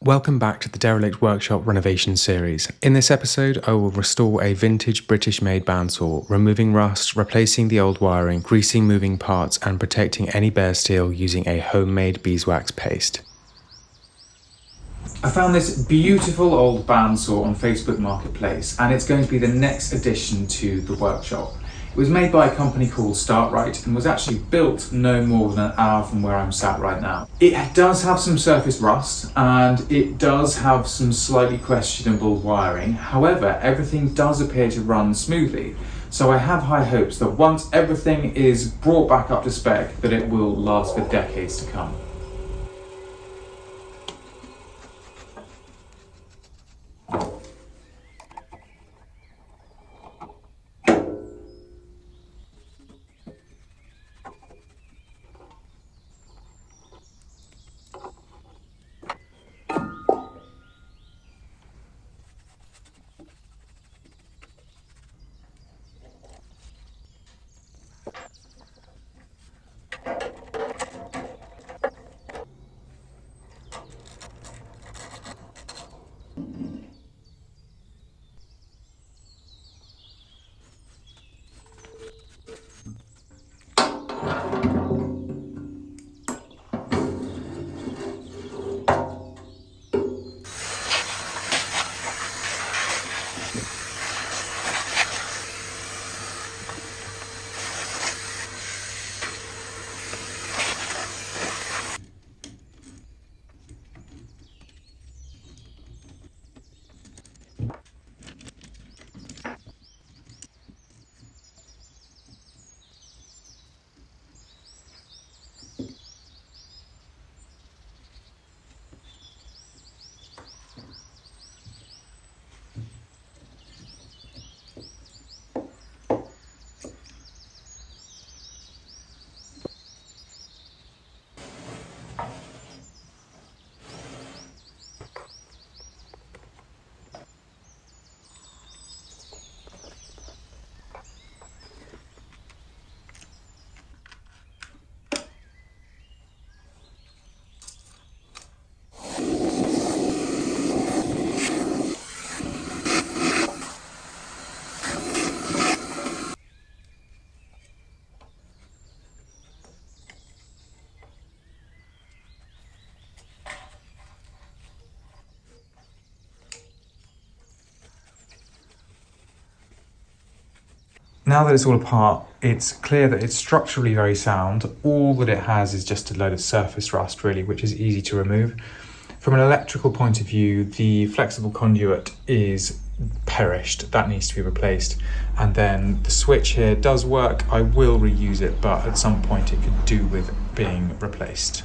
Welcome back to the Derelict Workshop renovation series. In this episode, I will restore a vintage British-made bandsaw, removing rust, replacing the old wiring, greasing moving parts, and protecting any bare steel using a homemade beeswax paste. I found this beautiful old bandsaw on Facebook Marketplace, and it's going to be the next addition to the workshop. It was made by a company called StartRight and was actually built no more than an hour from where I'm sat right now. It does have some surface rust and it does have some slightly questionable wiring. However, everything does appear to run smoothly. So I have high hopes that once everything is brought back up to spec, that it will last for decades to come. Now that it's all apart, it's clear that it's structurally very sound. All that it has is just a load of surface rust, really, which is easy to remove. From an electrical point of view, the flexible conduit is perished. That needs to be replaced. And then the switch here does work. I will reuse it, but at some point it could do with being replaced.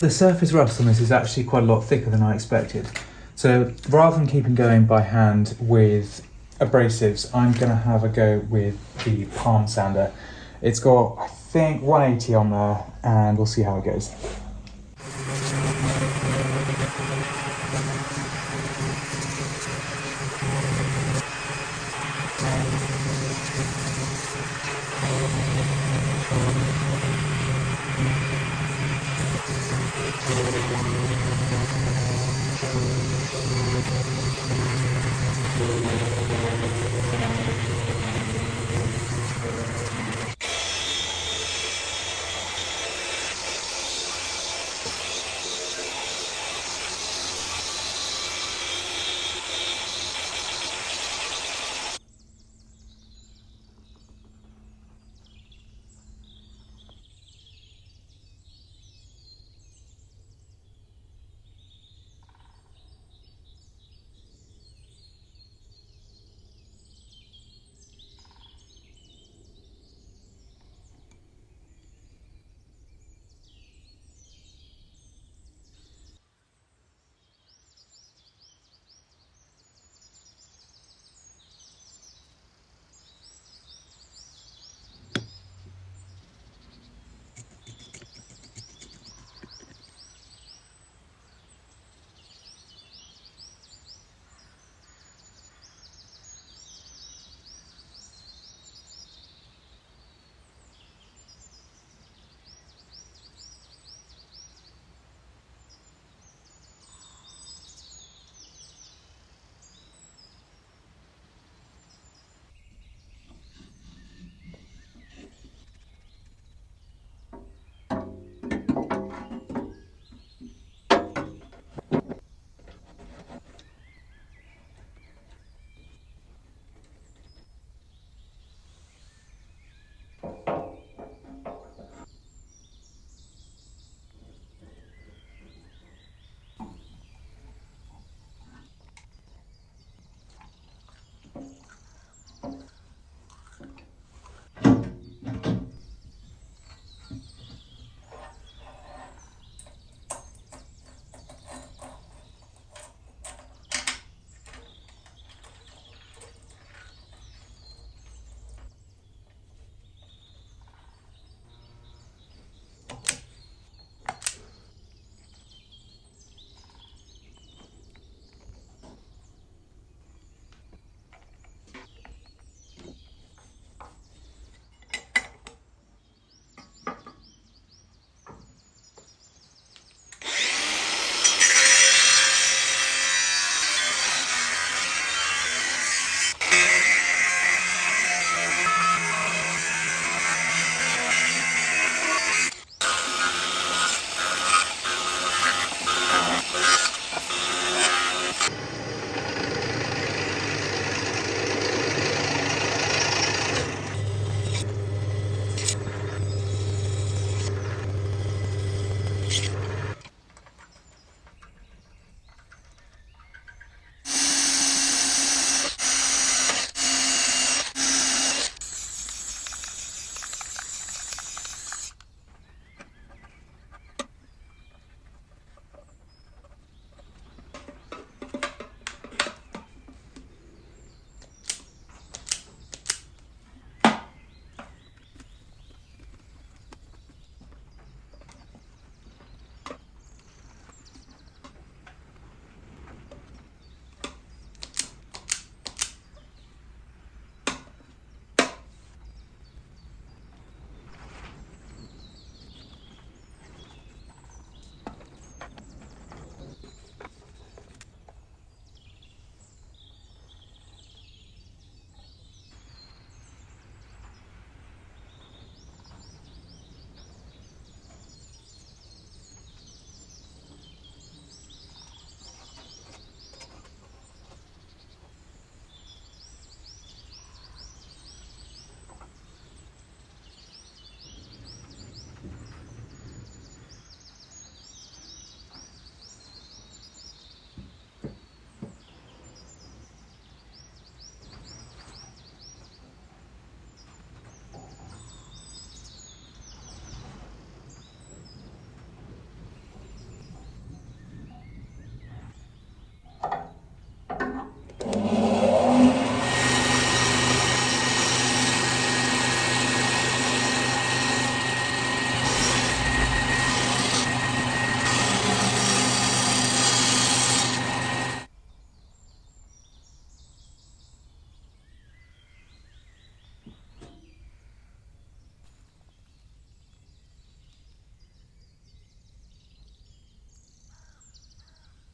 The surface rust on this is actually quite a lot thicker than I expected. So rather than keeping going by hand with abrasives, I'm going to have a go with the palm sander. It's got, I think, 180 on there, and we'll see how it goes.